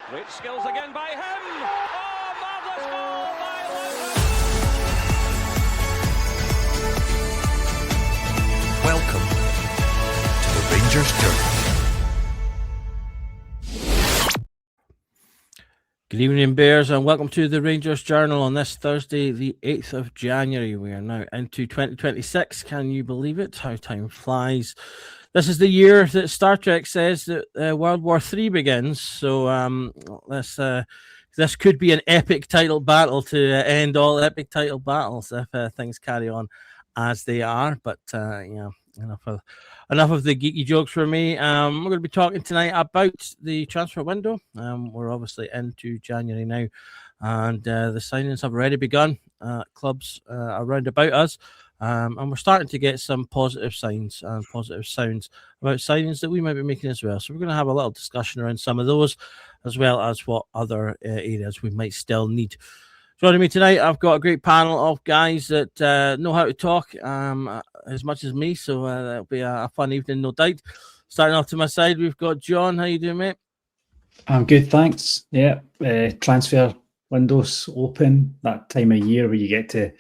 Great skills again by him. Oh, marvellous goal by Lewis. Welcome to the Rangers Journal. Good evening, Bears, and welcome to the Rangers Journal on this Thursday, the 8th of January. We are now into 2026. Can you believe it? How time flies. This is the year that Star Trek says that World War III begins. So this could be an epic title battle to end all epic title battles if things carry on as they are. But enough of the geeky jokes for me. We're going to be talking tonight about the transfer window. We're obviously into January now, and the signings have already begun. Clubs around about us. And we're starting to get some positive signs and positive sounds about signings that we might be making as well. So we're going to have a little discussion around some of those, as well as what other areas we might still need. Joining me tonight, I've got a great panel of guys that know how to talk as much as me. So that'll be a fun evening, no doubt. Starting off to my side, we've got John. How you doing, mate? I'm good, thanks. Yeah, transfer windows open, that time of year where you get to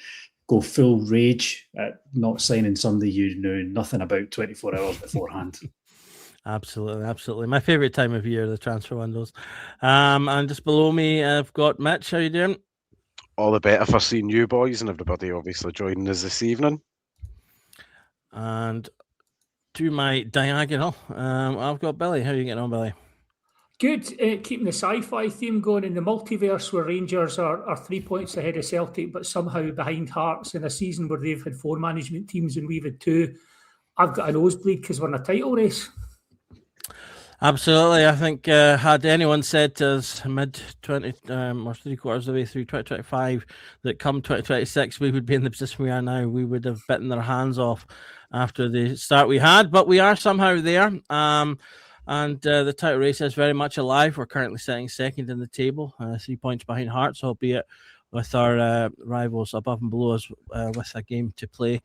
go full rage at not signing somebody you knew nothing about 24 hours beforehand. Absolutely. My favourite time of year, the transfer windows. And just below me, I've got Mitch. How you doing? All the better for seeing you boys and everybody obviously joining us this evening. And to my diagonal, I've got Billy. How are you getting on, Billy? Good, keeping the sci-fi theme going in the multiverse where Rangers are 3 points ahead of Celtic, but somehow behind Hearts in a season where they've had 4 management teams and we've had 2. I've got a nosebleed because we're in a title race. Absolutely. I think had anyone said to us mid-20 or 3/4 of the way through 2025 that come 2026 we would be in the position we are now, we would have bitten their hands off after the start we had, but we are somehow there. And the title race is very much alive. We're currently sitting second in the table, 3 points behind Hearts, albeit with our rivals above and below us with a game to play.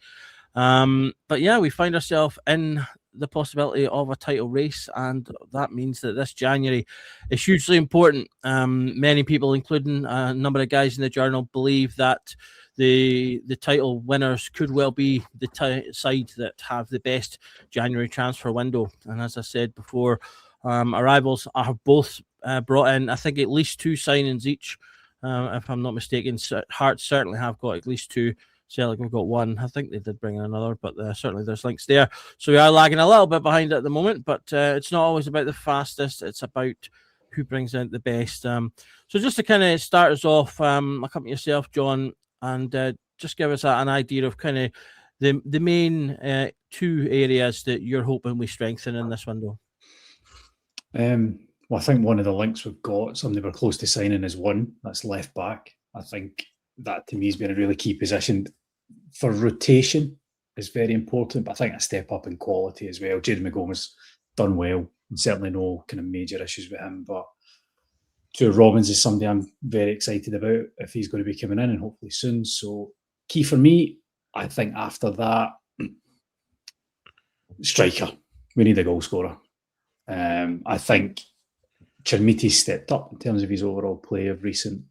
But yeah, we find ourselves in the possibility of a title race, and that means that this January is hugely important. Many people, including a number of guys in the journal, believe that the title winners could well be the side that have the best January transfer window. And as I said before, our rivals are both brought in, I think, at least 2 signings each, if I'm not mistaken. Hearts certainly have got at least 2. Celtic have got 1. I think they did bring in another, but certainly there's links there. So we are lagging a little bit behind at the moment, but it's not always about the fastest. It's about who brings out the best. So just to kind of start us off, I'll come to yourself, John, and just give us an idea of kind of the main 2 areas that you're hoping we strengthen in this window. Well, I think one of the links we've got, somebody we're close to signing, is 1. That's left back. I think that to me has been a really key position. For rotation is very important, but I think a step up in quality as well. Jaden McGowan's done well, and certainly no kind of major issues with him, but Joe Robbins is somebody I'm very excited about if he's going to be coming in, and hopefully soon. So key for me, I think after that, striker. We need a goal scorer. I think Chermiti's stepped up in terms of his overall play of recent,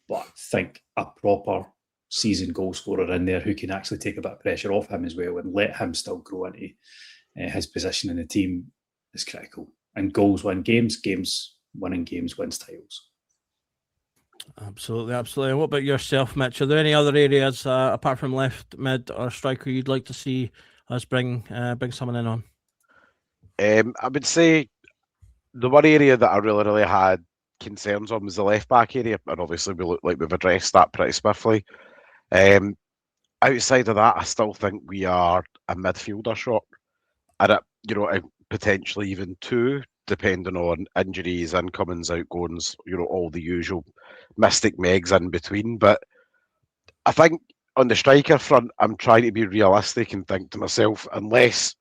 but I think a proper seasoned goal scorer in there who can actually take a bit of pressure off him as well and let him still grow into his position in the team is critical. And goals win games, winning games wins titles. Absolutely. And what about yourself, Mitch? Are there any other areas apart from left mid or striker you'd like to see us bring someone in on? I would say the one area that I really had concerns on was the left back area, and obviously we look like we've addressed that pretty swiftly. Outside of that, I still think we are a midfielder short, and potentially even 2, depending on injuries, incomings, outgoings, all the usual mystic megs in between. But I think on the striker front, I'm trying to be realistic and think to myself, unless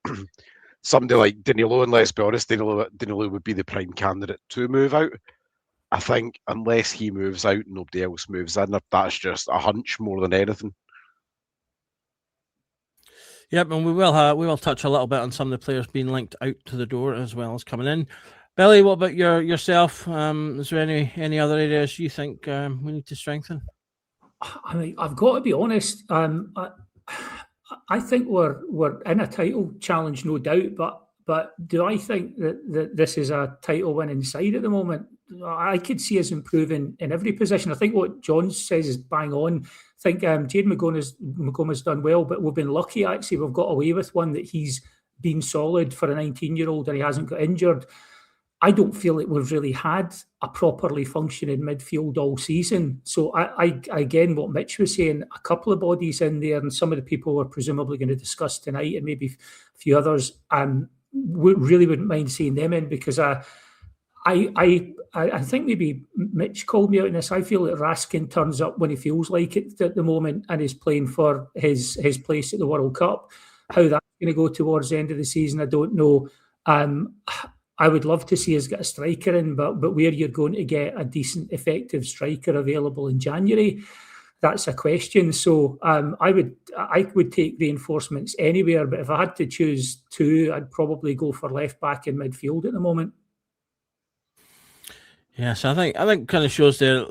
somebody like Danilo, and let's be honest, Danilo would be the prime candidate to move out. I think unless he moves out, nobody else moves in. That's just a hunch more than anything. Yep, and we will touch a little bit on some of the players being linked out to the door as well as coming in. Billy, what about yourself? Is there any other areas you think we need to strengthen? I mean, I've got to be honest. I think we're in a title challenge, no doubt. But do I think that this is a title winning side at the moment? I could see us improving in every position. I think what John says is bang on. I think Jade McGoma's done well, but we've been lucky actually. We've got away with one that he's been solid for a 19-year-old and he hasn't got injured. I don't feel that we've really had a properly functioning midfield all season. So I again, what Mitch was saying, a couple of bodies in there, and some of the people we're presumably going to discuss tonight, and maybe a few others, really wouldn't mind seeing them in, because I think maybe Mitch called me out in this. I feel that Raskin turns up when he feels like it at the moment and is playing for his place at the World Cup. How that's going to go towards the end of the season, I don't know. I would love to see us get a striker in, but where you're going to get a decent, effective striker available in January, that's a question. So I would take reinforcements anywhere, but if I had to choose two, I'd probably go for left back and midfield at the moment. Yeah, so I think kind of shows there,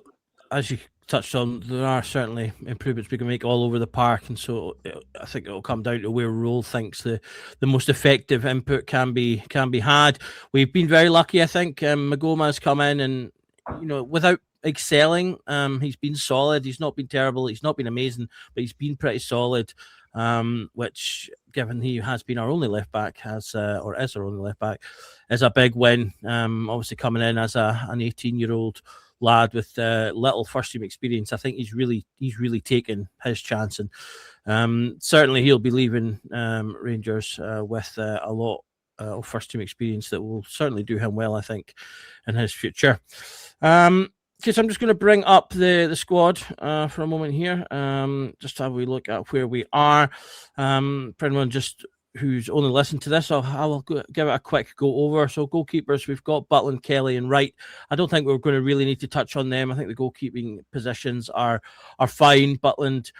as you touched on, there are certainly improvements we can make all over the park, and so I think it'll come down to where Roll thinks the most effective input can be had. We've been very lucky, I think. Magoma has come in, and without excelling, he's been solid. He's not been terrible. He's not been amazing, but he's been pretty solid. Which, given he has been our only left back, is our only left back, is a big win. Obviously coming in as an 18-year-old lad with little first team experience, I think he's really taken his chance, and certainly he'll be leaving Rangers with a lot of first team experience that will certainly do him well, I think, in his future. So I'm just going to bring up the squad for a moment here. Just have we look at where we are. For anyone just who's only listened to this, I'll give it a quick go over. So goalkeepers, we've got Butland, Kelly and Wright. I don't think we're going to really need to touch on them. I think the goalkeeping positions are fine. Butland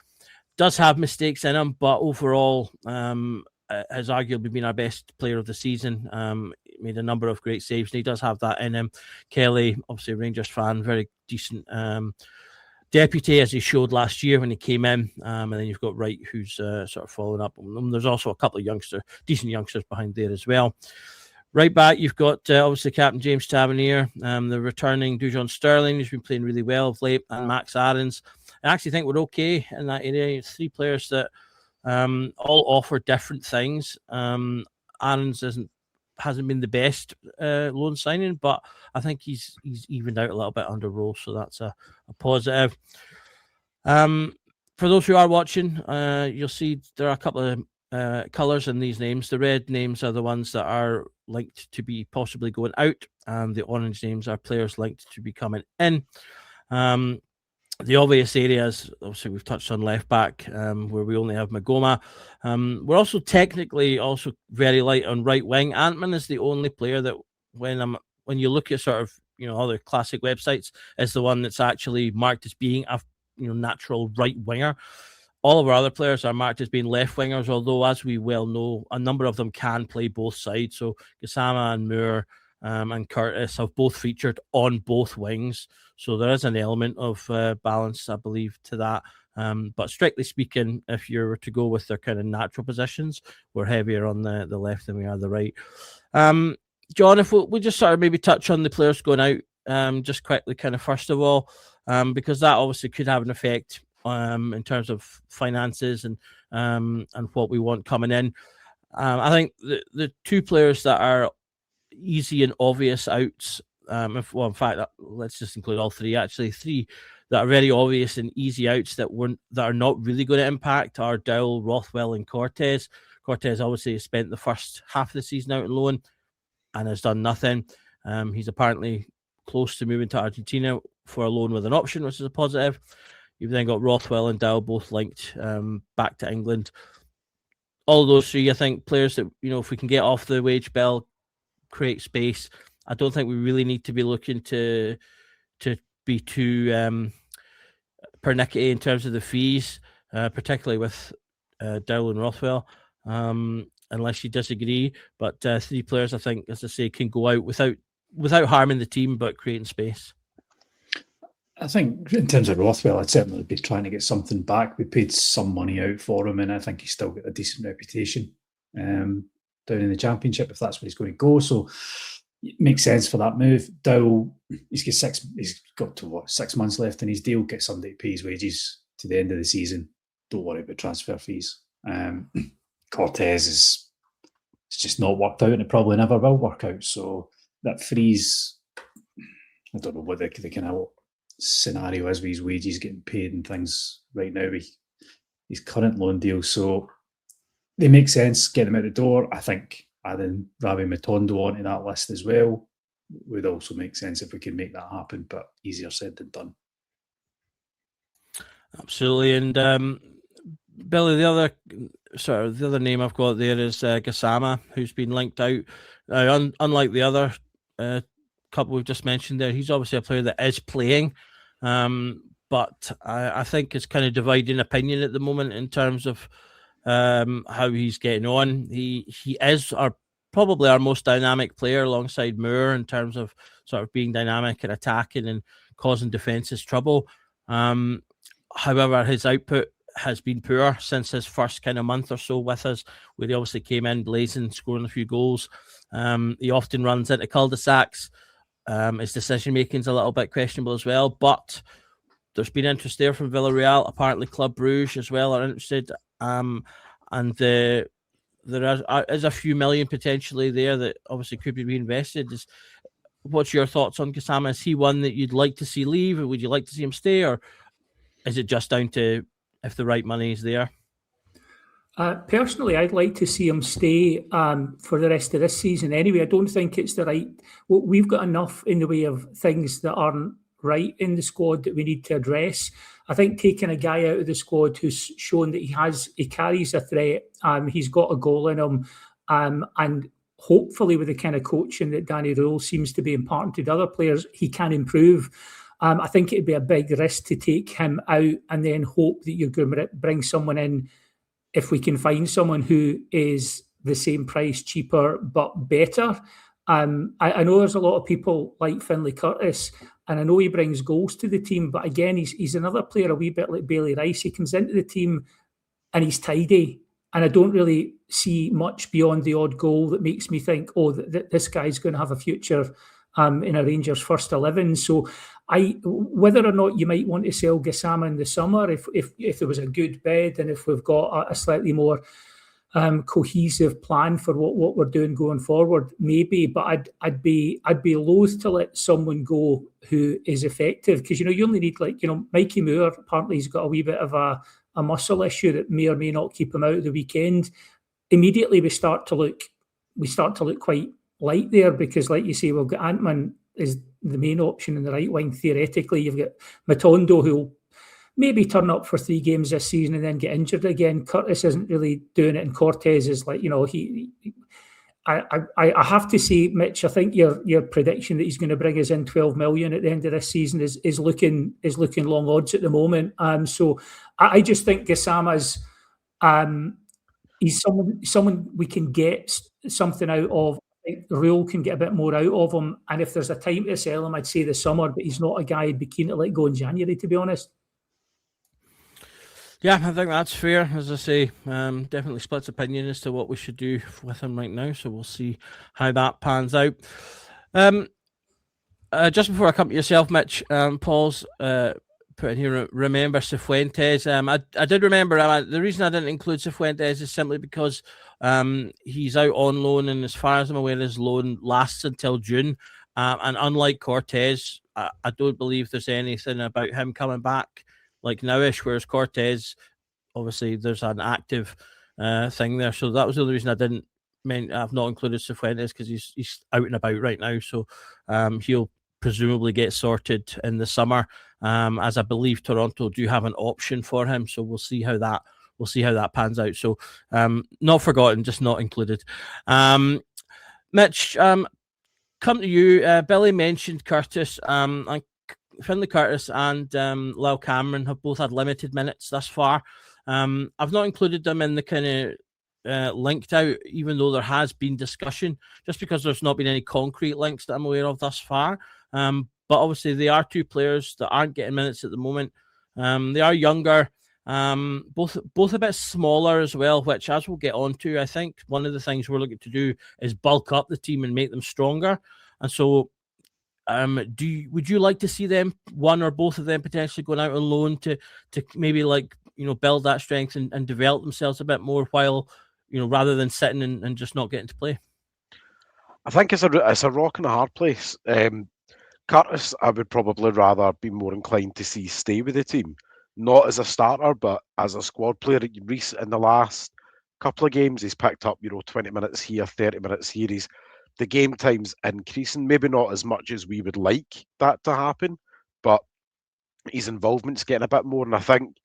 does have mistakes in him, but overall has arguably been our best player of the season. Made a number of great saves, and he does have that in him. Kelly, obviously a Rangers fan, very decent deputy, as he showed last year when he came in. And then you've got Wright, who's sort of following up. And there's also a couple of decent youngsters behind there as well. Right back, you've got obviously Captain James Tavernier, the returning Dujon Sterling, who's been playing really well of late, and Max Aarons. I actually think we're okay in that area. It's three players that all offer different things. Aarons hasn't been the best loan signing, but I think he's evened out a little bit under Roll, so that's a positive. For those who are watching, you'll see there are a couple of colours in these names. The red names are the ones that are linked to be possibly going out, and the orange names are players linked to be coming in. The obvious areas, obviously, we've touched on left back, where we only have Magoma. We're also technically very light on right wing. Antman is the only player that when you look at sort of other classic websites, is the one that's actually marked as being a natural right winger. All of our other players are marked as being left wingers, although, as we well know, a number of them can play both sides. So Gassama and Moore and Curtis have both featured on both wings. So there is an element of balance, I believe, to that. But strictly speaking, if you were to go with their kind of natural positions, we're heavier on the left than we are the right. John, if we just sort of maybe touch on the players going out just quickly, kind of first of all, because that obviously could have an effect in terms of finances and what we want coming in. I think the two players that are easy and obvious outs, in fact, let's just include all three, actually. Three that are very obvious and easy outs that are not really going to impact are Dowell, Rothwell and Cortez. Cortez obviously has spent the first half of the season out on loan and has done nothing. He's apparently close to moving to Argentina for a loan with an option, which is a positive. You've then got Rothwell and Dowell both linked back to England. All of those three, I think, players that, if we can get off the wage bill, create space. I don't think we really need to be looking to be too pernickety in terms of the fees, particularly with Dowell and Rothwell, unless you disagree. But three players, I think, as I say, can go out without without harming the team, but creating space. I think in terms of Rothwell, I'd certainly be trying to get something back. We paid some money out for him, and I think he's still got a decent reputation down in the Championship if that's where he's going to go. So it makes sense for that move. Dowell, he's got 6 months left in his deal. Get somebody to pay his wages to the end of the season. Don't worry about transfer fees. Cortez it's just not worked out, and it probably never will work out. So that frees, I don't know what the kind of scenario is with his wages getting paid and things right now with his current loan deal. So they make sense, get him out the door. I think adding Ravi Matondo onto that list as well would also make sense if we can make that happen, but easier said than done. Absolutely. And Billy, the other name I've got there is Gassama, who's been linked out. Unlike the other couple we've just mentioned there, he's obviously a player that is playing, but I think it's kind of dividing opinion at the moment in terms of how he's getting on. He is probably our most dynamic player alongside Moore in terms of sort of being dynamic and attacking and causing defences trouble. However, his output has been poor since his first kind of month or so with us, where he obviously came in blazing, scoring a few goals. He often runs into cul-de-sacs. His decision-making is a little bit questionable as well, but there's been interest there from Villarreal. Apparently Club Brugge as well are interested. And there is a few million potentially there that obviously could be reinvested. What's your thoughts on Gassama? Is he one that you'd like to see leave, or would you like to see him stay, or is it just down to if the right money is there? Personally, I'd like to see him stay for the rest of this season anyway. I don't think it's the right... We've got enough in the way of things that aren't right in the squad that we need to address. I think taking a guy out of the squad who's shown that he carries a threat, he's got a goal in him, and hopefully with the kind of coaching that Danny Rule seems to be imparting to the other players, he can improve. I think it'd be a big risk to take him out and then hope that you're going to bring someone in if we can find someone who is the same price, cheaper, but better. I know there's a lot of people like Finlay Curtis, and I know he brings goals to the team, but again, he's another player a wee bit like Bailey Rice. He comes into the team and he's tidy, and I don't really see much beyond the odd goal that makes me think, this guy's going to have a future in a Rangers first 11. So whether or not you might want to sell Gassama in the summer, if there was a good bid and if we've got a slightly more cohesive plan for what we're doing going forward, maybe. But I'd be loath to let someone go who is effective, because you only need Mikey Moore. Apparently he's got a wee bit of a muscle issue that may or may not keep him out of the weekend. Immediately we start to look quite light there, because like you say, we've got Antman is the main option in the right wing. Theoretically, you've got Matondo, who'll maybe turn up for 3 games this season and then get injured again. Curtis isn't really doing it, and Cortez is I have to say, Mitch, I think your prediction that he's going to bring us in 12 million at the end of this season is looking long odds at the moment. So I just think Gassama's he's someone we can get something out of. I think the Rule can get a bit more out of him, and if there's a time to sell him, I'd say the summer, but he's not a guy I'd be keen to let go in January, to be honest. Yeah, I think that's fair. As I say, definitely splits opinion as to what we should do with him right now, so we'll see how that pans out. Just before I come to yourself, Mitch, Paul's put in here, remember Cifuentes. I did remember. The reason I didn't include Cifuentes is simply because he's out on loan, and as far as I'm aware, his loan lasts until June. And unlike Cortez, I don't believe there's anything about him coming back like nowish, whereas Cortez, obviously, there's an active thing there. So that was the only reason I've not included Cifuentes, because he's out and about right now. So he'll presumably get sorted in the summer, as I believe Toronto do have an option for him. So we'll see how that pans out. So not forgotten, just not included. Mitch, come to you. Billy mentioned Curtis. And Finlay Curtis and Lyle Cameron have both had limited minutes thus far. I've not included them in the kind of linked out, even though there has been discussion, just because there's not been any concrete links that I'm aware of thus far. But obviously, they are two players that aren't getting minutes at the moment. They are younger, both a bit smaller as well, which, as we'll get on to, I think one of the things we're looking to do is bulk up the team and make them stronger. And so, would you like to see them, one or both of them, potentially going out on loan to maybe build that strength and develop themselves a bit more, while rather than sitting and just not getting to play? I think it's a rock and a hard place. Curtis, I would probably rather be more inclined to see stay with the team, not as a starter, but as a squad player. In the last couple of games, he's picked up 20 minutes here, 30 minutes here. The game time's increasing, maybe not as much as we would like that to happen, but his involvement's getting a bit more. And I think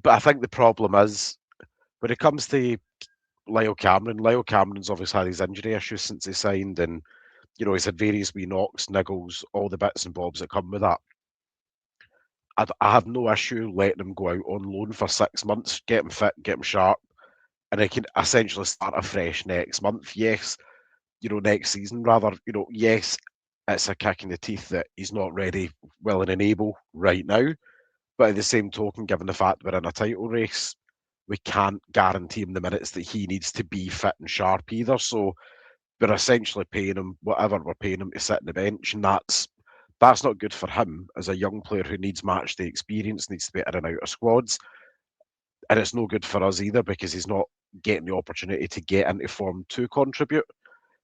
the problem is when it comes to Lyle Cameron's obviously had his injury issues since he signed, and he's had various wee knocks, niggles, all the bits and bobs that come with that. I have no issue letting him go out on loan for 6 months, get him fit, get him sharp, and he can essentially start afresh next month. Yes, next season rather. Yes, it's a kick in the teeth that he's not ready, willing and able right now. But at the same token, given the fact we're in a title race, we can't guarantee him the minutes that he needs to be fit and sharp either. So we're essentially paying him whatever we're paying him to sit on the bench, and that's not good for him as a young player who needs match day experience, needs to be in and out of squads. And it's no good for us either, because he's not getting the opportunity to get into form to contribute.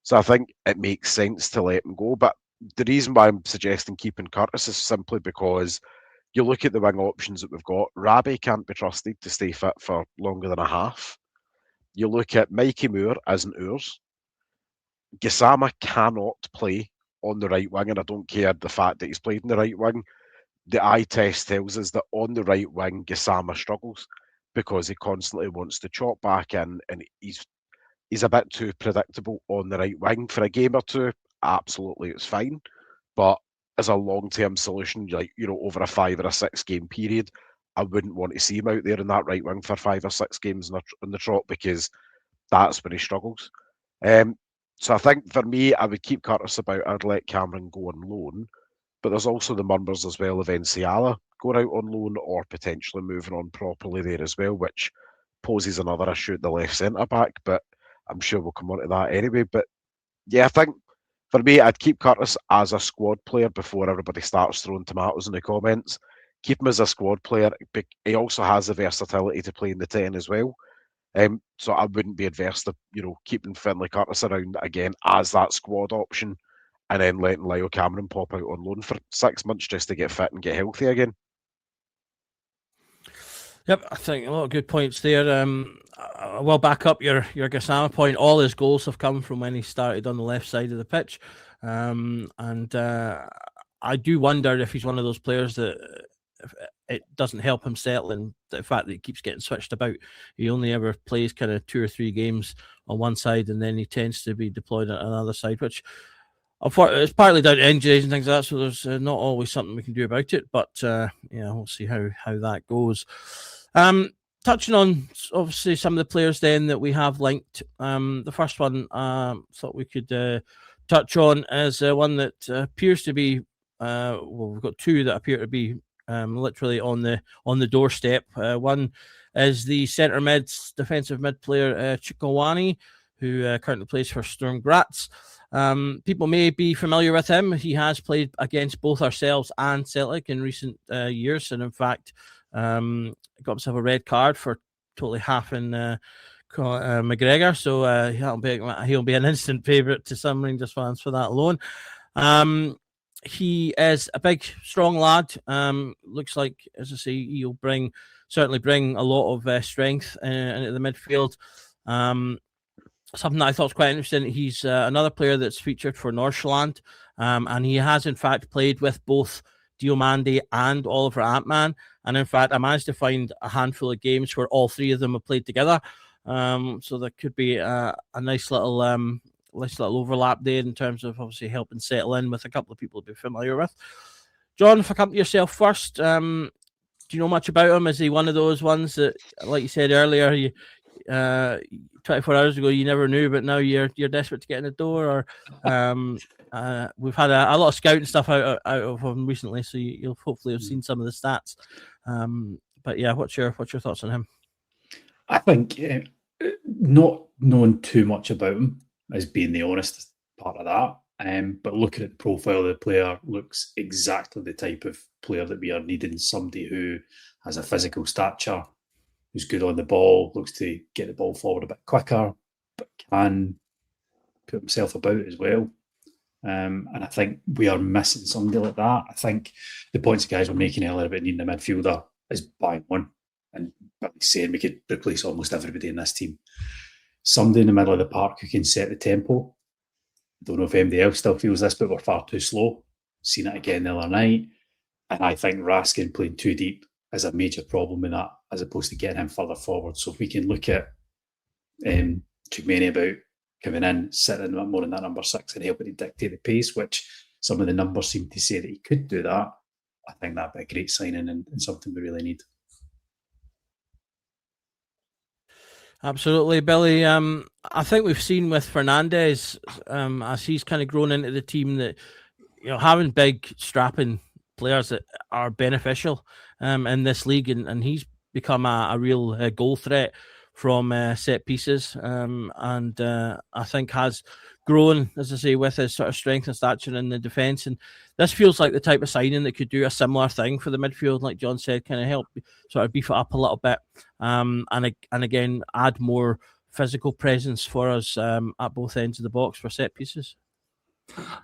So I think it makes sense to let him go. But the reason why I'm suggesting keeping Curtis is simply because you look at the wing options that we've got. Rabi can't be trusted to stay fit for longer than a half. You look at Mikey Moore isn't ours. Gassama cannot play on the right wing, and I don't care the fact that he's played in the right wing. The eye test tells us that on the right wing, Gassama struggles because he constantly wants to chop back in, and he's a bit too predictable on the right wing. For a game or two, absolutely it's fine. But as a long-term solution, over a 5 or a 6 game period, I wouldn't want to see him out there in that right wing for 5 or 6 games in the trot, because that's when he struggles. So I think for me, I would keep Curtis about. I'd let Cameron go on loan. But there's also the murmurs as well of Enciala going out on loan or potentially moving on properly there as well, which poses another issue at the left centre-back. But I'm sure we'll come on to that anyway. But yeah, I think for me, I'd keep Curtis as a squad player before everybody starts throwing tomatoes in the comments. Keep him as a squad player. He also has the versatility to play in the 10 as well. So I wouldn't be adverse to keeping Finlay Curtis around again as that squad option, and then letting Lyle Cameron pop out on loan for 6 months just to get fit and get healthy again. Yep, I think a lot of good points there. I will back up your Gassama point. All his goals have come from when he started on the left side of the pitch, and I do wonder if he's one of those players that it doesn't help him settle in. The fact that he keeps getting switched about. He only ever plays kind of 2 or 3 games on one side, and then he tends to be deployed on another side, which it's partly down to injuries and things like that. So there's not always something we can do about it. But we'll see how that goes. Touching on obviously some of the players then that we have linked. The first one thought we could touch on is one that appears to be. We've got 2 that appear to be literally on the doorstep. One is the defensive mid player Chikawani, who currently plays for Sturm Graz. People may be familiar with him. He has played against both ourselves and Celtic in recent years, and in fact got himself a red card for totally halving McGregor. So he'll be an instant favourite to some Rangers fans for that alone. He is a big, strong lad. Looks like, as I say, he'll certainly bring a lot of strength into the midfield. Something that I thought was quite interesting. He's another player that's featured for Nordsjælland, and he has in fact played with both Diomande and Oliver Antman. And in fact, I managed to find a handful of games where all 3 of them have played together. So there could be a nice little overlap there in terms of obviously helping settle in with a couple of people to be familiar with. John, if I come to yourself first, do you know much about him? Is he one of those ones that, like you said earlier, 24 hours ago you never knew, but now you're desperate to get in the door. Or we've had a lot of scouting stuff out of him recently, so you'll hopefully have seen some of the stats. But yeah, what's your thoughts on him? I think not knowing too much about him as being the honest part of that. But looking at the profile of the player, looks exactly the type of player that we are needing. Somebody who has a physical stature, who's good on the ball, looks to get the ball forward a bit quicker, but can put himself about as well. And I think we are missing somebody like that. I think the points the guys were making earlier about needing a midfielder is bang on. And saying we could replace almost everybody in this team. Somebody in the middle of the park who can set the tempo. Don't know if anybody else still feels this, but we're far too slow. Seen it again the other night. And I think Raskin playing too deep is a major problem in that, as opposed to getting him further forward. So if we can look at Tugmeni about coming in, sitting more in that number 6 and helping to dictate the pace, which some of the numbers seem to say that he could do that, I think that'd be a great signing and something we really need. Absolutely, Billy. I think we've seen with Fernandez, as he's kind of grown into the team, that having big, strapping players that are beneficial in this league, and he's become a real goal threat from set pieces, and I think has grown, as I say, with his sort of strength and stature in the defence. And this feels like the type of signing that could do a similar thing for the midfield, like John said, kind of help sort of beef it up a little bit, and again add more physical presence for us at both ends of the box for set pieces.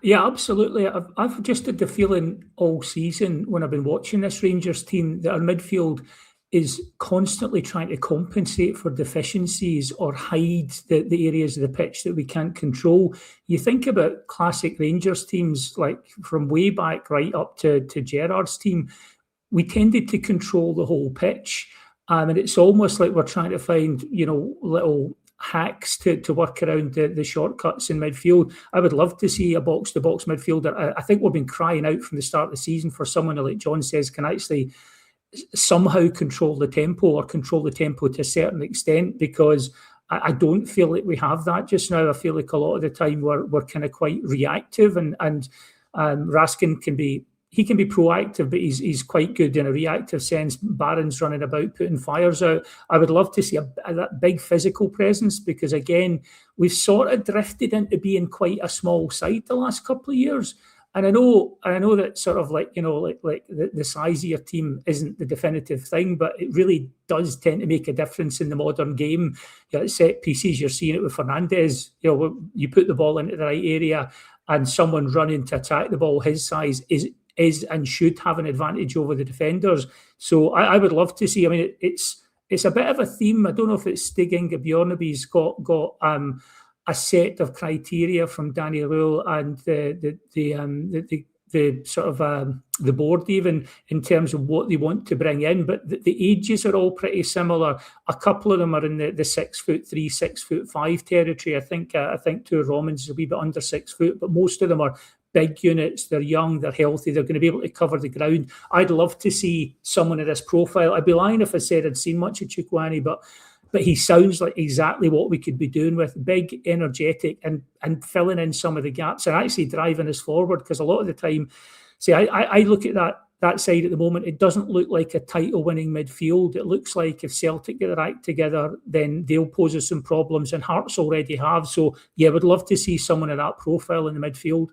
Yeah, absolutely. I've just had the feeling all season when I've been watching this Rangers team that our midfield is constantly trying to compensate for deficiencies or hide the areas of the pitch that we can't control. You think about classic Rangers teams, like from way back right up to Gerrard's team, we tended to control the whole pitch. And it's almost like we're trying to find, little hacks to work around the shortcuts in midfield. I would love to see a box-to-box midfielder. I think we've been crying out from the start of the season for someone who, like John says, can actually somehow control the tempo to a certain extent, because I don't feel like we have that just now. I feel like a lot of the time we're kind of quite reactive, and Raskin can be proactive, but he's quite good in a reactive sense. Barron's running about putting fires out. I would love to see that big physical presence, because again, we've sort of drifted into being quite a small side the last couple of years. And I know that sort of like the size of your team isn't the definitive thing, but it really does tend to make a difference in the modern game. Set pieces, you're seeing it with Fernandez. You put the ball into the right area, and someone running to attack the ball his size is and should have an advantage over the defenders. So I would love to see. I mean, it's a bit of a theme. I don't know if it's Stig Inge Bjornaby's got a set of criteria from Danny Rule and the sort of the board, even in terms of what they want to bring in, but the ages are all pretty similar. A couple of them are in the 6'3", 6'5" territory. I think two Romans is a wee bit under 6 foot, but most of them are big units. They're young, they're healthy, they're going to be able to cover the ground. I'd love to see someone of this profile. I'd be lying if I said I'd seen much of Chukwueze, but he sounds like exactly what we could be doing, with big, energetic, and filling in some of the gaps and actually driving us forward. Because a lot of the time, I look at that side at the moment, it doesn't look like a title-winning midfield. It looks like if Celtic get their act together, then they'll pose us some problems, and Hearts already have. So, yeah, I would love to see someone of that profile in the midfield.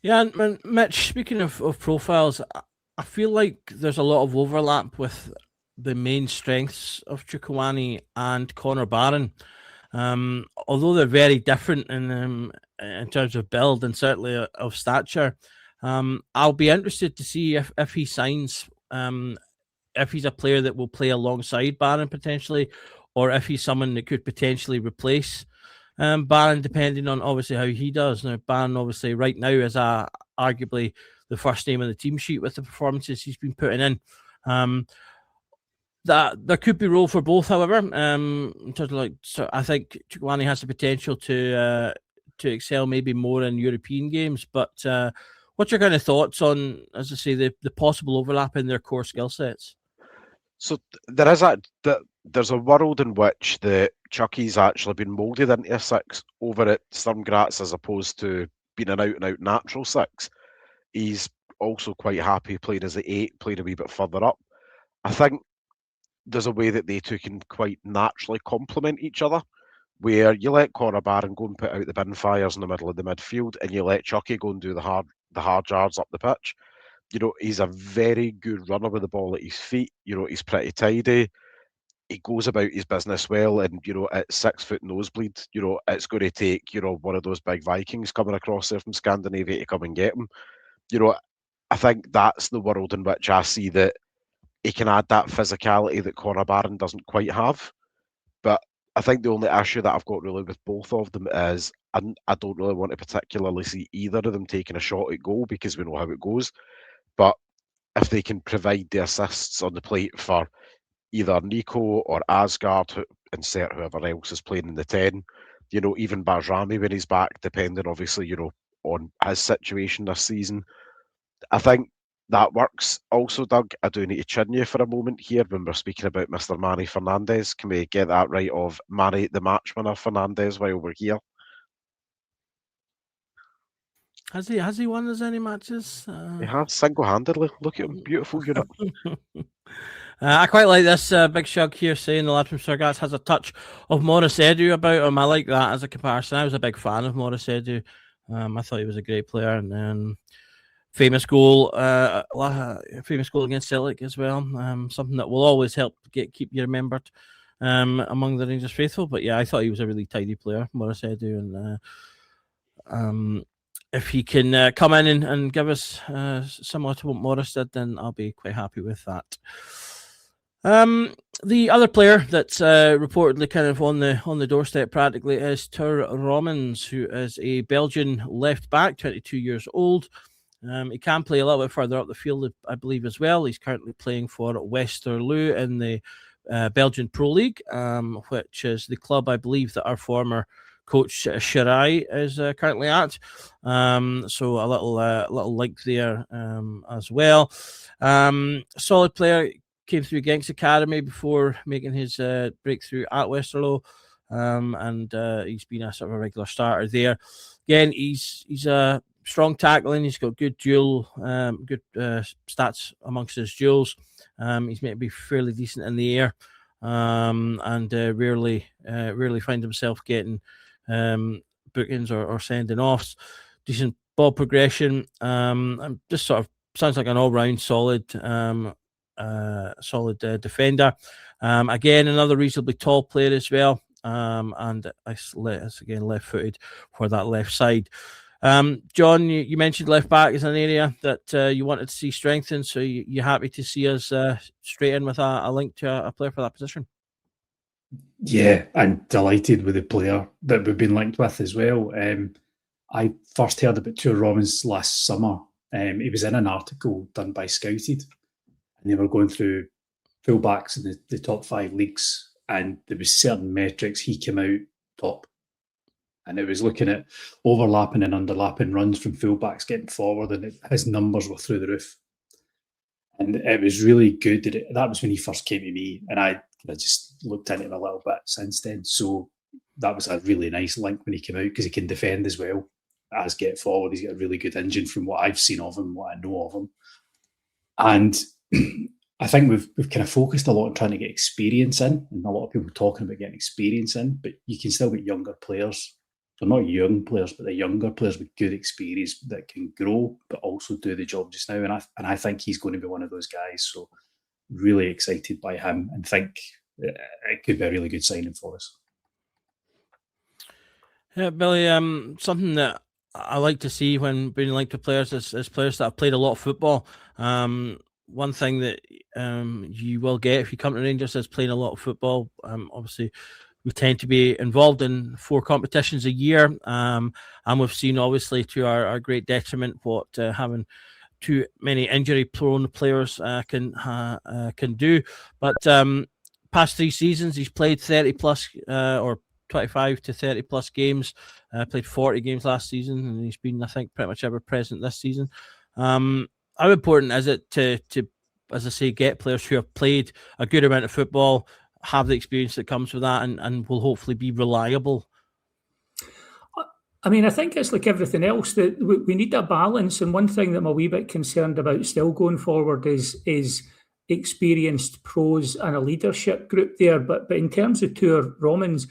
Yeah, and Mitch, speaking of profiles, I feel like there's a lot of overlap with the main strengths of Chukwueze and Connor Barron. Although they're very different in terms of build and certainly of stature, I'll be interested to see if he signs, if he's a player that will play alongside Barron potentially, or if he's someone that could potentially replace Barron, depending on obviously how he does. Now, Barron obviously right now is arguably the first name on the team sheet with the performances he's been putting in. That there could be role for both, however. In terms of so I think Chukwueze has the potential to excel maybe more in European games. But what's your kind of thoughts on, as I say, the possible overlap in their core skill sets? So there's a world in which the Chucky's actually been moulded into a six over at Sturm Graz as opposed to being an out-and-out natural six. He's also quite happy playing as an 8, playing a wee bit further up. I think there's a way that they two can quite naturally complement each other, where you let Connor Barron go and put out the bin fires in the middle of the midfield, and you let Chucky go and do the hard yards up the pitch. He's a very good runner with the ball at his feet. He's pretty tidy. He goes about his business well, and at 6 foot nosebleed, it's going to take one of those big Vikings coming across there from Scandinavia to come and get him. I think that's the world in which I see that he can add that physicality that Connor Barron doesn't quite have. But I think the only issue that I've got really with both of them is I don't really want to particularly see either of them taking a shot at goal because we know how it goes. But if they can provide the assists on the plate for either Nico or Asgard, insert whoever else is playing in the 10, even Bajrami when he's back, depending obviously, on his situation this season, I think that works. Also, Doug, I do need to chin you for a moment here when we're speaking about Mr. Manny Fernandez. Can we get that right of Manny, the match winner Fernandez, while we're here? Has he won as any matches? He has, single-handedly. Look at him, beautiful unit. I quite like this Big Shug here saying the lad from Sargas has a touch of Morris Edu about him. I like that as a comparison. I was a big fan of Morris Edu. I thought he was a great player, and then famous goal against Celtic as well. Something that will always help keep you remembered among the Rangers faithful. But yeah, I thought he was a really tidy player, Morris Edu, and if he can come in and give us similar to what Morris did, then I'll be quite happy with that. The other player that's reportedly kind of on the doorstep practically is Tur Romans, who is a Belgian left back, 22 years old. He can play a little bit further up the field, I believe, as well. He's currently playing for Westerlo in the Belgian Pro League, which is the club, I believe, that our former coach Shirai is currently at. So a little link there as well. Solid player. Came through Genks Academy before making his breakthrough at Westerlo, and he's been a sort of a regular starter there. Again, he's a strong tackling. He's got good stats amongst his duels. He's meant to be fairly decent in the air, and rarely find himself getting bookings or sending offs. Decent ball progression. And just sort of sounds like an all-round solid defender. Again, another reasonably tall player as well. And it's again left-footed for that left side. John, you mentioned left back is an area that you wanted to see strengthened. So you're happy to see us straight in with a link to a player for that position? Yeah, I'm delighted with the player that we've been linked with as well. I first heard about Tur Romans last summer. He was in an article done by Scouted, and they were going through fullbacks in the top 5 leagues, and there was certain metrics he came out top. And it was looking at overlapping and underlapping runs from fullbacks getting forward, and his numbers were through the roof. And it was really good. That was when he first came to me, and I just looked into him a little bit since then. So that was a really nice link when he came out, because he can defend as well as get forward. He's got a really good engine from what I've seen of him, what I know of him. And I think we've kind of focused a lot on trying to get experience in, and a lot of people talking about getting experience in, but you can still get younger players. They're not young players, but they're younger players with good experience that can grow, but also do the job just now. And I think he's going to be one of those guys. So really excited by him, and think it could be a really good signing for us. Yeah, Billy, something that I like to see when being linked to players is players that have played a lot of football. One thing that you will get if you come to Rangers is playing a lot of football. Obviously, we tend to be involved in 4 competitions a year, and we've seen, obviously, to our great detriment, what having too many injury-prone players can do. But past 3 seasons, he's played 30 plus or 25 to 30 plus games. Played 40 games last season, and he's been, I think, pretty much ever present this season. How important is it to as I say, get players who have played a good amount of football, have the experience that comes with that, and will hopefully be reliable. I mean, I think it's like everything else that we need a balance. And one thing that I'm a wee bit concerned about still going forward is experienced pros and a leadership group there. But in terms of Tour Romans,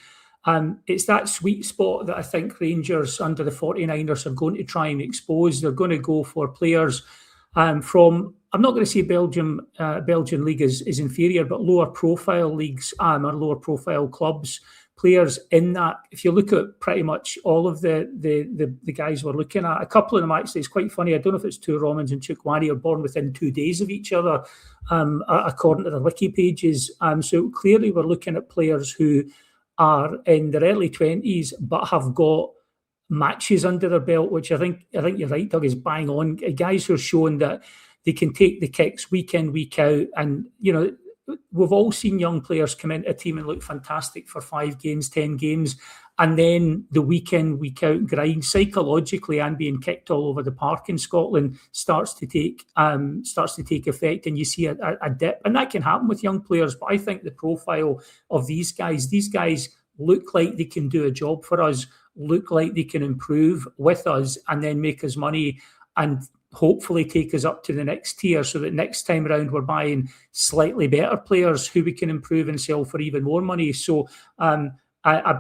it's that sweet spot that I think Rangers under the 49ers are going to try and expose. They're going to go for players from, I'm not going to say Belgian league is inferior, but lower profile leagues or lower profile clubs. Players in that, if you look at pretty much all of the guys we're looking at, a couple of them actually, it's quite funny. I don't know if it's Tour Romans and Chukwani are born within 2 days of each other, according to the wiki pages. So clearly we're looking at players who are in their early 20s but have got matches under their belt, which I think you're right, Doug, is bang on. Guys who are showing that they can take the kicks week in, week out, and we've all seen young players come into a team and look fantastic for 5 games, 10 games, and then the week in, week out grind psychologically and being kicked all over the park in Scotland starts to take effect, and you see a dip, and that can happen with young players. But I think the profile of these guys look like they can do a job for us, look like they can improve with us, and then make us money and hopefully take us up to the next tier, so that next time around we're buying slightly better players who we can improve and sell for even more money. So I'm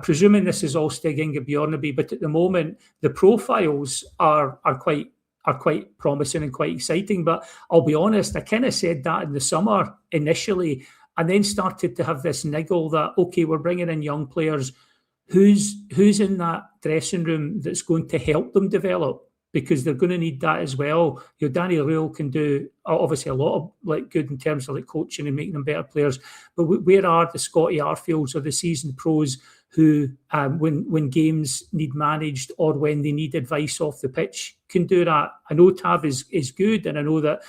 presuming this is all Stig Inge Bjornaby, but at the moment the profiles are quite promising and quite exciting. But I'll be honest, I kind of said that in the summer initially, and then started to have this niggle that, okay, we're bringing in young players. Who's in that dressing room that's going to help them develop? Because they're going to need that as well. Danny Rule can do obviously a lot of good in terms of coaching and making them better players. But where are the Scotty Arfields or the seasoned pros who, when games need managed or when they need advice off the pitch, can do that? I know Tav is good, and I know that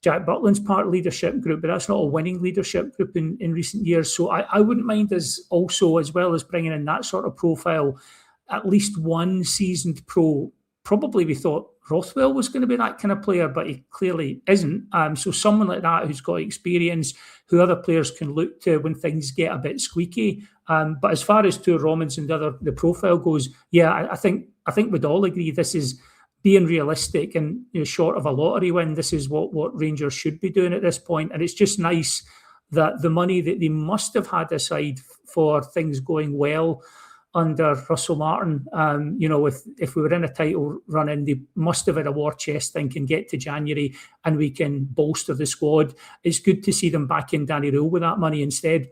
Jack Butland's part of leadership group, but that's not a winning leadership group in recent years. So I wouldn't mind us also, as well as bringing in that sort of profile, at least one seasoned pro. Probably we thought Rothwell was going to be that kind of player, but he clearly isn't. So someone like that who's got experience, who other players can look to when things get a bit squeaky. But as far as Tour Romans and the profile goes, yeah, I think we'd all agree this is being realistic, and short of a lottery win, this is what Rangers should be doing at this point. And it's just nice that the money that they must have had aside for things going well under Russell Martin, if we were in a title run-in, they must have had a war chest thinking, get to January and we can bolster the squad. It's good to see them back in Danny Rule with that money instead.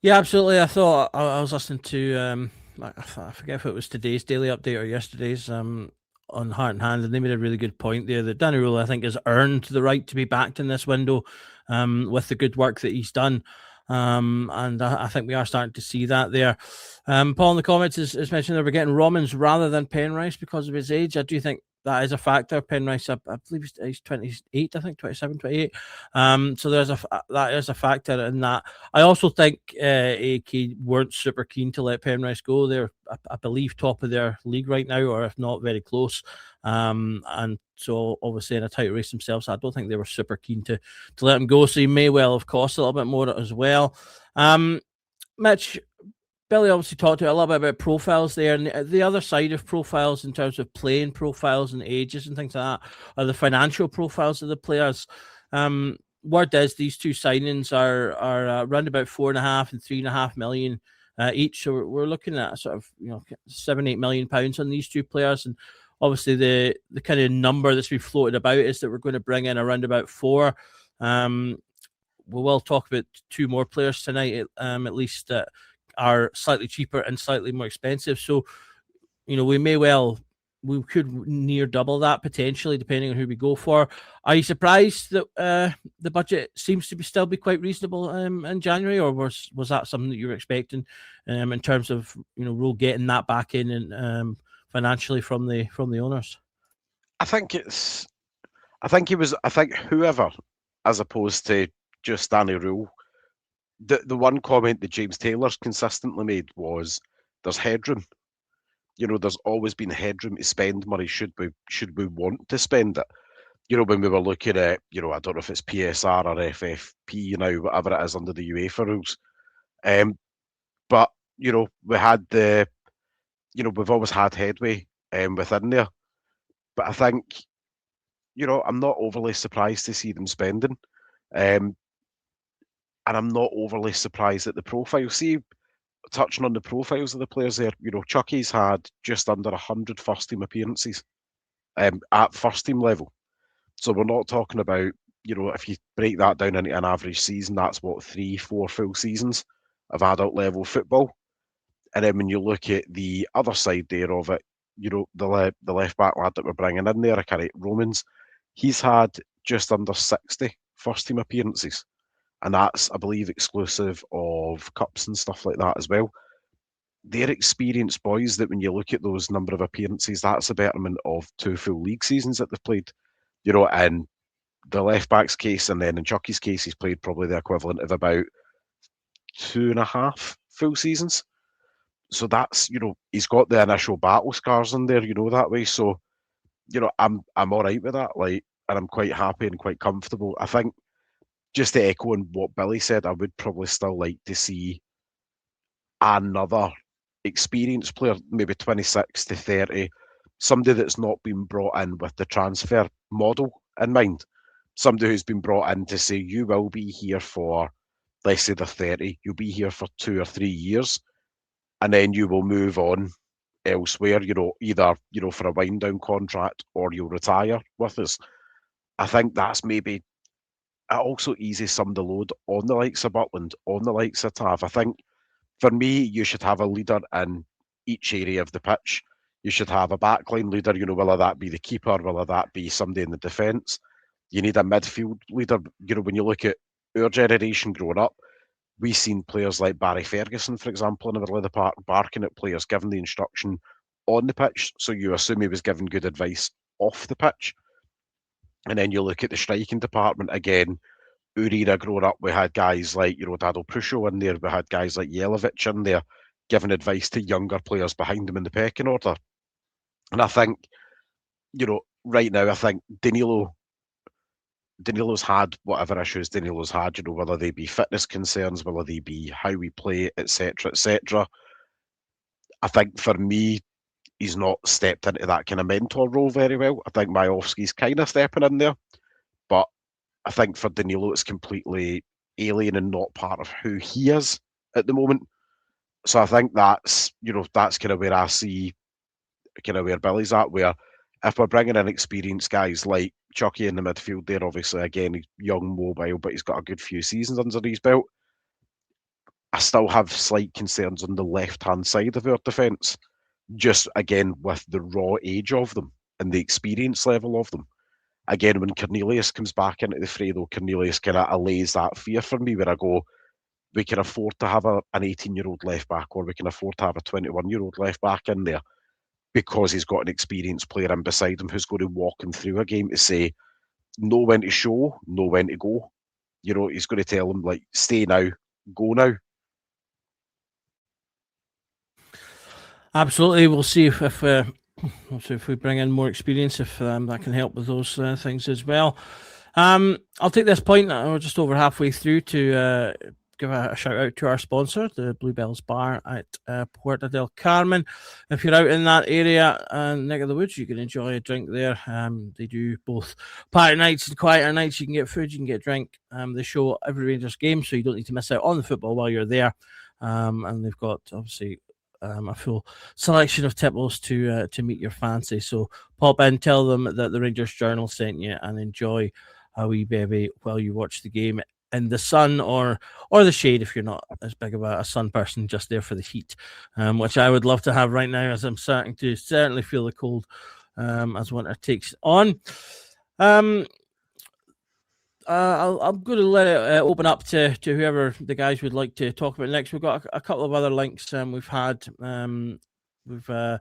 Yeah, absolutely. I thought I was listening to, I forget if it was today's Daily Update or yesterday's, on Heart and Hand, and they made a really good point there that Danny Rule, I think, has earned the right to be backed in this window with the good work that he's done. And I think we are starting to see that there. Paul in the comments is mentioning that we're getting Romans rather than Penrice because of his age. I do think that is a factor. Penrice, I believe he's 28, I think 27, 28. So that is a factor in that. I also think AK weren't super keen to let Penrice go. They're, I believe, top of their league right now, or if not, very close. And so obviously in a tight race themselves, I don't think they were super keen to let him go. So he may well have cost a little bit more as well. Mitch, Billy obviously talked a little bit about profiles there, and the other side of profiles in terms of playing profiles and ages and things like that are the financial profiles of the players. Word is these two signings are around about 4.5 and 3.5 million each. So we're looking at sort of £7-8 million on these two players, and obviously the kind of number that's been floated about is that we're going to bring in around about 4. We will talk about 2 more players tonight, at least that are slightly cheaper and slightly more expensive. So, we could near double that potentially, depending on who we go for. Are you surprised that the budget seems to still be quite reasonable in January, or was that something that you were expecting in terms of Rule getting that back in and financially from the owners? I think whoever, as opposed to just Danny Rule. The one comment that James Taylor's consistently made was there's headroom. There's always been headroom to spend money should we want to spend it. when we were looking at, I don't know if it's PSR or FFP now, whatever it is under the UEFA rules. But, we had we've always had headway within there. But I think, I'm not overly surprised to see them spending. And I'm not overly surprised at the profile. See, touching on the profiles of the players there, Chucky's had just under 100 first-team appearances at first-team level. So we're not talking about, if you break that down into an average season, that's what, 3-4 full seasons of adult level football. And then when you look at the other side there of it, the left back lad that we're bringing in there, Romans, he's had just under 60 first team appearances. And that's, I believe, exclusive of cups and stuff like that as well. They're experienced boys that when you look at those number of appearances, that's a betterment of 2 full league seasons that they've played. In the left back's case, and then in Chucky's case, he's played probably the equivalent of about 2.5 full seasons. So that's, he's got the initial battle scars in there, that way. So, I'm all right with that, and I'm quite happy and quite comfortable. I think, just to echo on what Billy said, I would probably still like to see another experienced player, maybe 26 to 30, somebody that's not been brought in with the transfer model in mind. Somebody who's been brought in to say, you will be here for, let's say they're 30, you'll be here for 2 or 3 years, and then you will move on elsewhere, either, for a wind down contract or you'll retire with us. I think that's maybe, it also eases some of the load on the likes of Butland, on the likes of Tav. I think, for me, you should have a leader in each area of the pitch. You should have a backline leader, whether that be the keeper, whether that be somebody in the defence. You need a midfield leader. When you look at our generation growing up, we've seen players like Barry Ferguson, for example, in the middle of the park, barking at players, giving the instruction on the pitch. So you assume he was giving good advice off the pitch. And then you look at the striking department again. Urira growing up, we had guys like, Dado Prusho in there. We had guys like Jelavic in there giving advice to younger players behind him in the pecking order. And I think, right now, I think Danilo's had whatever issues Danilo's had, whether they be fitness concerns, whether they be how we play, etc., etc. I think for me, he's not stepped into that kind of mentor role very well. I think Majowski's kind of stepping in there, but I think for Danilo, it's completely alien and not part of who he is at the moment. So I think that's kind of where I see kind of where Billy's at, where if we're bringing in experienced guys like Chucky in the midfield there, obviously, again, he's young, mobile, but he's got a good few seasons under his belt. I still have slight concerns on the left-hand side of our defence, just, again, with the raw age of them and the experience level of them. Again, when Cornelius comes back into the fray, though, Cornelius kind of allays that fear for me, where I go, we can afford to have an 18-year-old left-back, or we can afford to have a 21-year-old left-back in there, because he's got an experienced player in beside him who's going to walk him through a game to say, know when to show, know when to go. He's going to tell him, stay now, go now. Absolutely. We'll see if we bring in more experience, if that can help with those things as well. I'll take this point, we're just over halfway through, to give a shout out to our sponsor, the Bluebells Bar at Puerta del Carmen. If you're out in that area, neck of the woods, you can enjoy a drink there. They do both party nights and quieter nights. You can get food, you can get drink. They show every Rangers game, so you don't need to miss out on the football while you're there. And they've got, obviously, a full selection of tipples to meet your fancy. So pop in, tell them that the Rangers Journal sent you, and enjoy a wee baby while you watch the game in the sun or the shade, if you're not as big of a sun person, just there for the heat, which I would love to have right now, as I'm starting to certainly feel the cold as winter takes on. I'm going to let it open up to whoever the guys would like to talk about next. We've got a couple of other links we've had. We've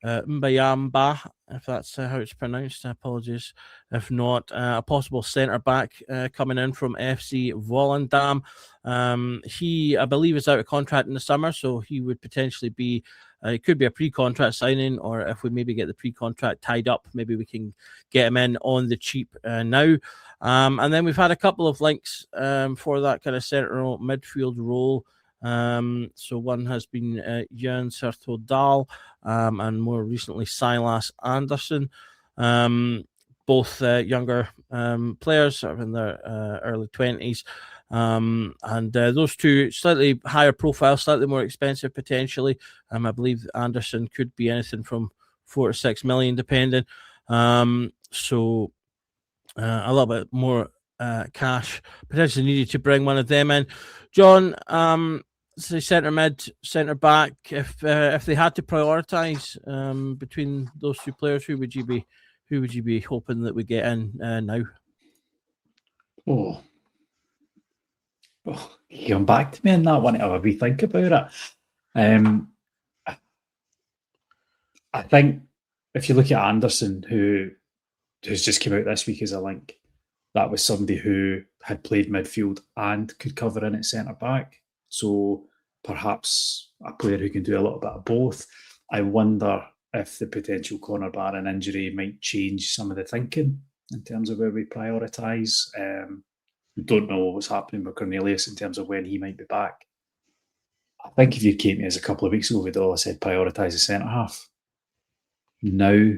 Mbayamba, if that's how it's pronounced. Apologies if not. A possible centre-back coming in from FC Volendam. He, I believe, is out of contract in the summer, so he would potentially be It could be a pre-contract signing, or if we maybe get the pre-contract tied up, maybe we can get him in on the cheap now. And then we've had a couple of links for that kind of central midfield role. So one has been Jan Serto Dahl, and more recently Silas Anderson. Both younger players, sort of in their early 20s. And those two slightly higher profile, slightly more expensive potentially. I believe Anderson could be anything from 4 to 6 million, depending. So a little bit more cash potentially needed to bring one of them in. John, say centre mid, centre back. If they had to prioritise between those two players, who would you be hoping that we get in now? Oh, you come back to me on that one. Have a wee think about it. I think if you look at Anderson, who's just come out this week as a link, that was somebody who had played midfield and could cover in at centre back. So perhaps a player who can do a little bit of both. I wonder if the potential Conor Barron injury might change some of the thinking in terms of where we prioritise. We don't know what's happening with Cornelius in terms of when he might be back. I think if you came to us a couple of weeks ago, we'd all said prioritise the centre half. Now,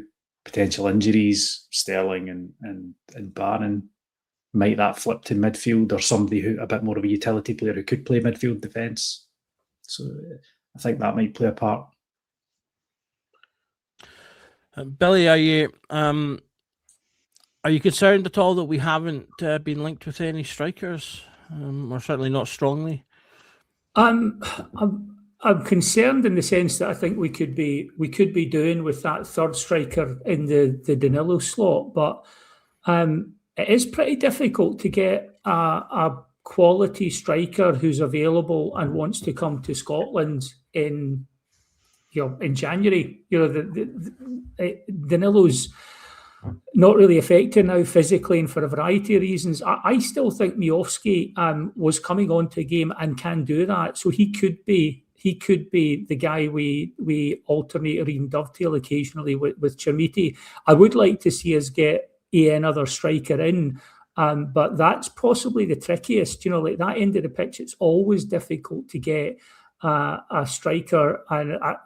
potential injuries, Sterling and Barron, might that flip to midfield or somebody who a bit more of a utility player who could play midfield defence? So I think that might play a part. Billy, are you concerned at all that we haven't been linked with any strikers, or certainly not strongly? I'm concerned in the sense that I think we could be doing with that third striker in the Danilo slot, but it is pretty difficult to get a quality striker who's available and wants to come to Scotland in January. Danilo's not really effective now physically and for a variety of reasons. I still think Miofsky was coming onto a game and can do that. So he could be the guy we alternate or even dovetail occasionally with Chermiti. I would like to see us get another striker in, but that's possibly the trickiest. Like that end of the pitch, it's always difficult to get a striker. And I'm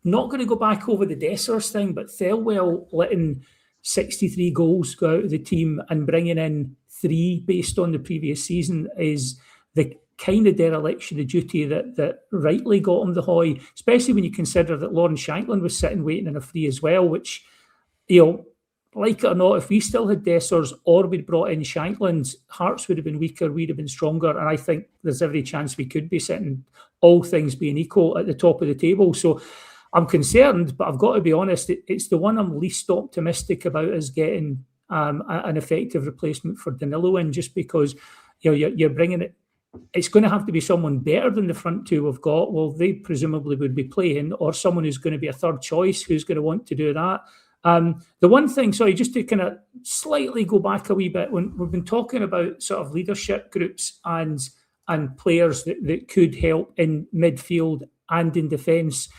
not going to go back over the Dessers thing, but Thelwell letting 63 goals go out of the team and bringing in 3 based on the previous season is the kind of dereliction of duty that rightly got him the hoy, especially when you consider that Lawrence Shankland was sitting waiting in a free as well, which, like it or not, if we still had Dessers or we'd brought in Shankland, Hearts would have been weaker, we'd have been stronger, and I think there's every chance we could be sitting, all things being equal, at the top of the table. So I'm concerned, but I've got to be honest, it's the one I'm least optimistic about is getting an effective replacement for Danilo in, just because you're bringing it. It's going to have to be someone better than the front two we've got. Well, they presumably would be playing, or someone who's going to be a third choice who's going to want to do that. The one thing, sorry, just to kind of slightly go back a wee bit, when we've been talking about sort of leadership groups and players that could help in midfield and in defence.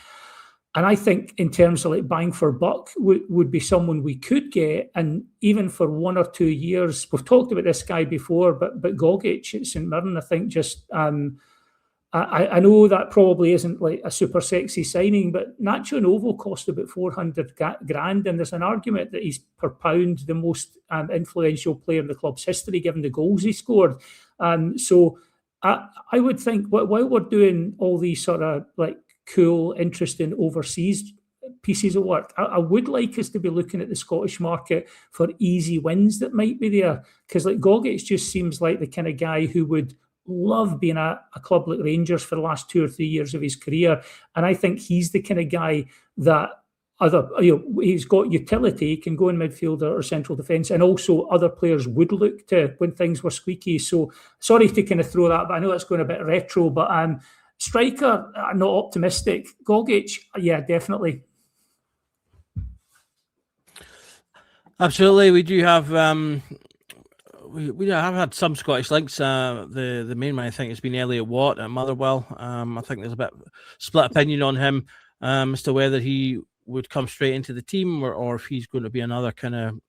And I think in terms of like bang for buck would be someone we could get, and even for 1 or 2 years. We've talked about this guy before, but Gogic at St Mirren, I think just I know that probably isn't like a super sexy signing, but Nacho Novo cost about 400 grand, and there's an argument that he's per pound the most influential player in the club's history, given the goals he scored. So I would think while we're doing all these sort of like cool, interesting overseas pieces of work, I would like us to be looking at the Scottish market for easy wins that might be there, because like Gogic just seems like the kind of guy who would love being at a club like Rangers for the last 2 or 3 years of his career, and I think he's the kind of guy that he's got utility, he can go in midfield or central defence, and also other players would look to when things were squeaky. So sorry to kind of throw that, but I know that's going a bit retro, but striker, not optimistic. Gogic, yeah, definitely. Absolutely, we do have we have had some Scottish links. The main one I think has been Elliot Watt at Motherwell. I think there's a bit split opinion on him. as to whether he would come straight into the team or if he's going to be another kind of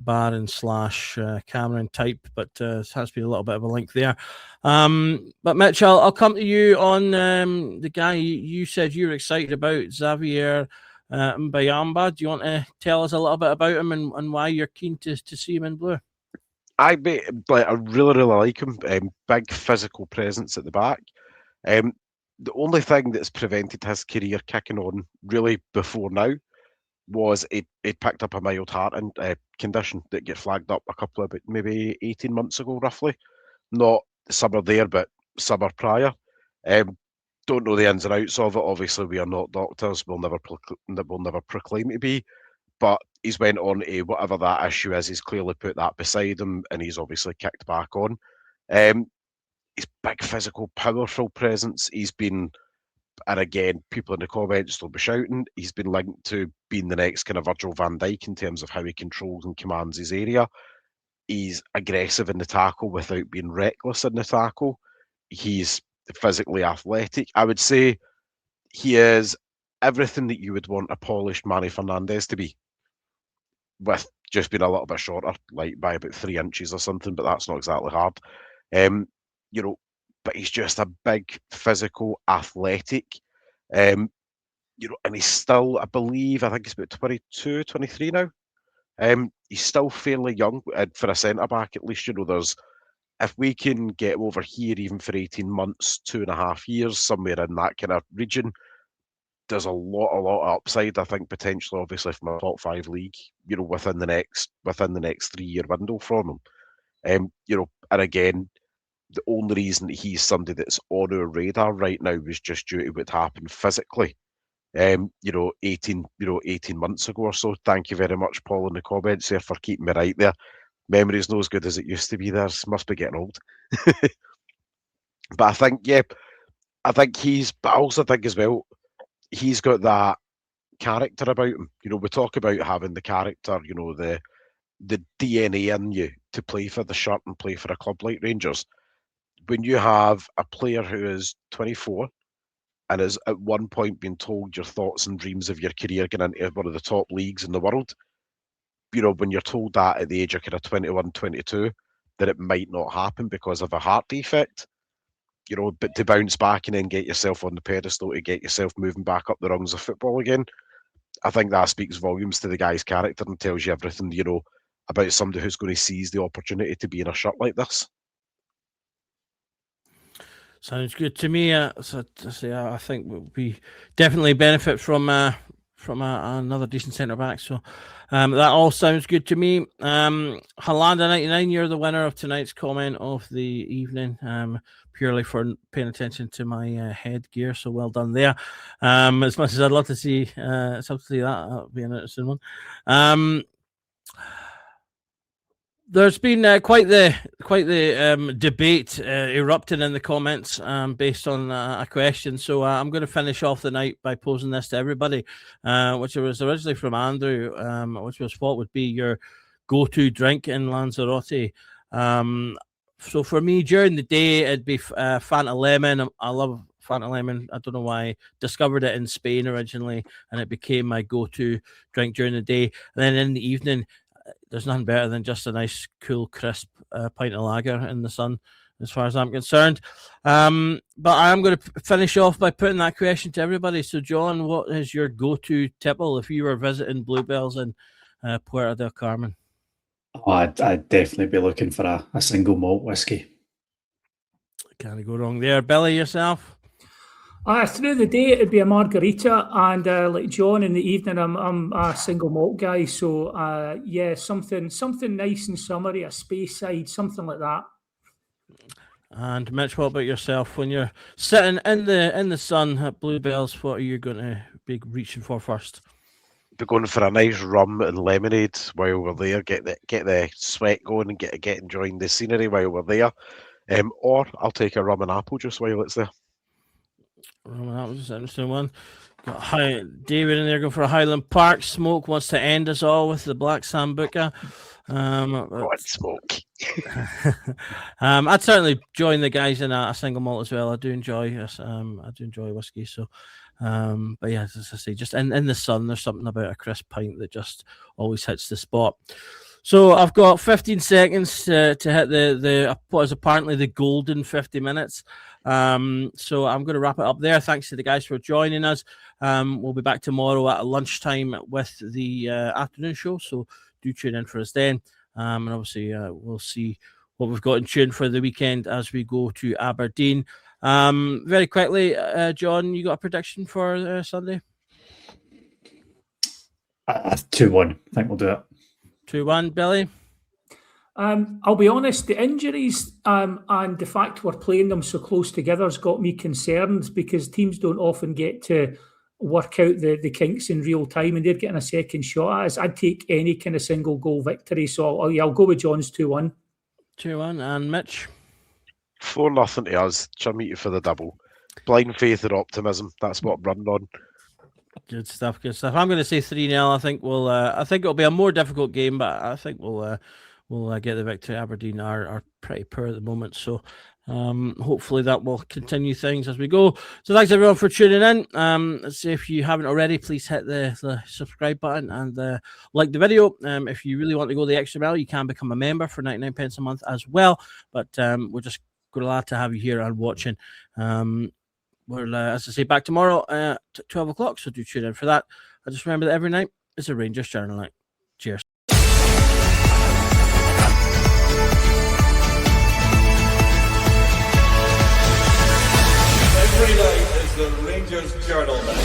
Barron / Cameron type, but it has been a little bit of a link there. But Mitch, I'll come to you on the guy you said you were excited about, Xavier Mbayamba. Do you want to tell us a little bit about him and why you're keen to see him in blue? I really like him. Big physical presence at the back. The only thing that's prevented his career kicking on really before now was he picked up a mild heart condition that get flagged up a couple of maybe 18 months ago, roughly. Not summer there, but summer prior. Don't know the ins and outs of it. Obviously, we are not doctors. We'll never proclaim to be. But he's went on to whatever that issue is. He's clearly put that beside him, and he's obviously kicked back on. His big physical, powerful presence. He's been, and again, people in the comments will be shouting, he's been linked to being the next kind of Virgil van Dijk in terms of how he controls and commands his area. He's aggressive in the tackle without being reckless in the tackle. He's physically athletic. I would say he is everything that you would want a polished Manny Fernandez to be, with just being a little bit shorter, like by about 3 inches or something, but that's not exactly hard. But he's just a big, physical, athletic, and he's still, I think he's about 22, 23 now. He's still fairly young for a centre back. At least, if we can get over here even for 18 months, 2.5 years, somewhere in that kind of region, there's a lot of upside. I think potentially, obviously, from a top 5 league, within the next 3-year window from him. And again, the only reason that he's somebody that's on our radar right now was just due to what happened physically. 18 months ago or so. Thank you very much, Paul, in the comments there for keeping me right there. Memory's not as good as it used to be. There must be getting old. But I think but I also think as well, he's got that character about him. We talk about having the character, the DNA in you to play for the shirt and play for a club like Rangers. When you have a player who is 24 and is at one point being told your thoughts and dreams of your career getting into one of the top leagues in the world, when you're told that at the age of kind of 21, 22, that it might not happen because of a heart defect, but to bounce back and then get yourself on the pedestal, to get yourself moving back up the rungs of football again, I think that speaks volumes to the guy's character and tells you everything, about somebody who's going to seize the opportunity to be in a shirt like this. Sounds good to me. I think we definitely benefit from another decent centre back. So that all sounds good to me. Halanda99, you're the winner of tonight's comment of the evening. Purely for paying attention to my headgear. So well done there. As much as I'd love to see that, that'll be an interesting one. There's been quite the debate erupting in the comments based on a question. So I'm going to finish off the night by posing this to everybody, which was originally from Andrew, which was what would be your go-to drink in Lanzarote. So for me, during the day, it'd be Fanta Lemon. I love Fanta Lemon. I don't know why. I discovered it in Spain originally, and it became my go-to drink during the day. And then in the evening, there's nothing better than just a nice, cool, crisp pint of lager in the sun, as far as I'm concerned. But I'm going to finish off by putting that question to everybody. So, John, what is your go-to tipple if you were visiting Bluebells in Puerto del Carmen? Oh, I'd definitely be looking for a single malt whiskey. Can't go wrong there. Billy, yourself? Through the day, it'd be a margarita, and like John, in the evening, I'm a single malt guy. So, something nice and summery, a space side, something like that. And Mitch, what about yourself? When you're sitting in the sun at Bluebells, what are you going to be reaching for first? Be going for a nice rum and lemonade while we're there. Get the sweat going and get enjoying the scenery while we're there. Or I'll take a rum and apple juice while it's there. Rum and apple juice, an interesting one. Got David in there going for a Highland Park. Smoke wants to end us all with the Black Sambuca. What smoke? I'd certainly join the guys in a single malt as well. I do enjoy whiskey, so But yeah, as I say, just in the sun, there's something about a crisp pint that just always hits the spot. So I've got 15 seconds to hit the what is apparently the golden 50 minutes. So I'm going to wrap it up there. Thanks to the guys for joining us. We'll be back tomorrow at lunchtime with the afternoon show. So do tune in for us then. And obviously we'll see what we've got in tune for the weekend as we go to Aberdeen. Very quickly, John, you got a prediction for Sunday? 2-1. I think we'll do it. 2-1, Billy? I'll be honest, the injuries and the fact we're playing them so close together has got me concerned, because teams don't often get to work out the kinks in real time, and they're getting a second shot at us. I'd take any kind of single goal victory, so I'll go with John's 2-1. 2-1, and Mitch? 4-0 to us. Chermiti for the double. Blind faith and optimism. That's what I'm running on. Good stuff. I'm going to say 3-0. I think I think it'll be a more difficult game, but I think we'll get the victory. Aberdeen are pretty poor at the moment, so hopefully that will continue things as we go. So thanks everyone for tuning in. If you haven't already, please hit the subscribe button and like the video. If you really want to go the extra mile, you can become a member for 99 a month as well. But we're just glad to have you here and watching. We're, as I say, back tomorrow at 12 o'clock, so do tune in for that. I just remember that every night is a Rangers Journal night. Cheers. Every night is the Rangers Journal night.